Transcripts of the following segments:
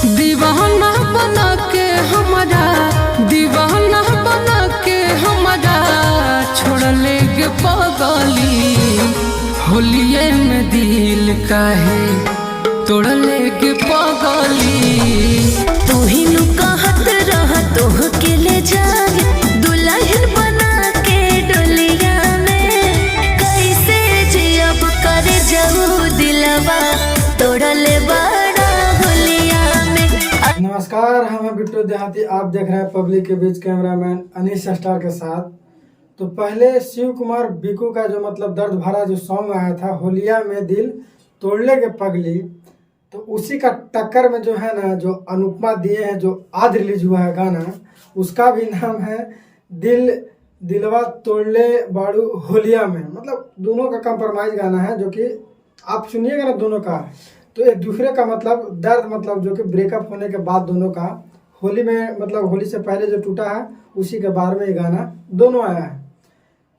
दीवाना बना के हमारा दीवाना बना के हमारा छोड़ ले गे पगली। होलिये में दिल काहे तोड़ ले गे पगली। तू ही नु कहत रह तोह के ले जाए दुल्हन बना के डोलिया में। कैसे जियब कर जाऊ दिलवा तोड़ ले बड़ा होलिया में। नमस्कार, हम हैं बिट्टू देहाती। आप देख रहे हैं पब्लिक के बीच कैमरामैन अनीश स्टार के साथ। तो पहले शिव कुमार बिकू का जो मतलब दर्द भरा जो सॉन्ग आया था होलिया में दिल तोड़ले के पगली, तो उसी का टक्कर में जो है ना जो अनुपमा दिए हैं, जो आज रिलीज हुआ है गाना, उसका भी नाम है दिलवा तोड़ले बाड़ू होलिया में। मतलब दोनों का कंप्रोमाइज गाना है, जो कि आप सुनिएगा ना दोनों का, तो एक दूसरे का मतलब दर्द, मतलब जो कि ब्रेकअप होने के बाद दोनों का होली में, मतलब होली से पहले जो टूटा है उसी के बारे में ये गाना दोनों आया है।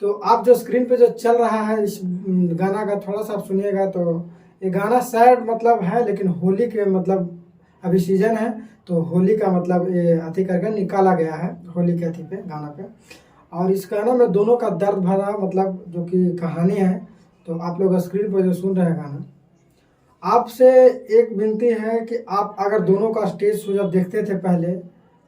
तो आप जो स्क्रीन पे जो चल रहा है इस गाना का थोड़ा सा आप सुनिएगा, तो ये गाना सैड मतलब है, लेकिन होली के मतलब अभी सीजन है, तो होली का मतलब ये अथी करके निकाला गया है होली के अथी पे गाना पे। और इस गाना में दोनों का दर्द भरा मतलब जो कि कहानी है, तो आप लोग स्क्रीन पर जो सुन रहे हैं गाना, आपसे एक विनती है कि आप अगर दोनों का स्टेज शो जब देखते थे पहले,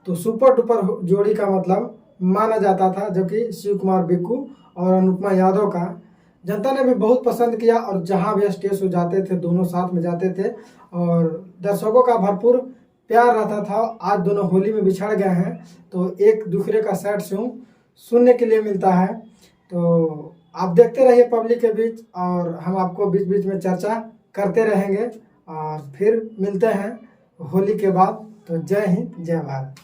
तो सुपर डुपर जोड़ी का मतलब माना जाता था, जो कि शिव कुमार बिक्कू और अनुपमा यादव का। जनता ने भी बहुत पसंद किया और जहां भी स्टेज शो जाते थे दोनों साथ में जाते थे और दर्शकों का भरपूर प्यार रहता था। आज दोनों होली में बिछड़ गए हैं, तो एक दूसरे का सैड सॉन्ग सुनने के लिए मिलता है। तो आप देखते रहिए पब्लिक के बीच, और हम आपको बीच बीच में चर्चा करते रहेंगे और फिर मिलते हैं होली के बाद। तो जय हिंद, जय भारत।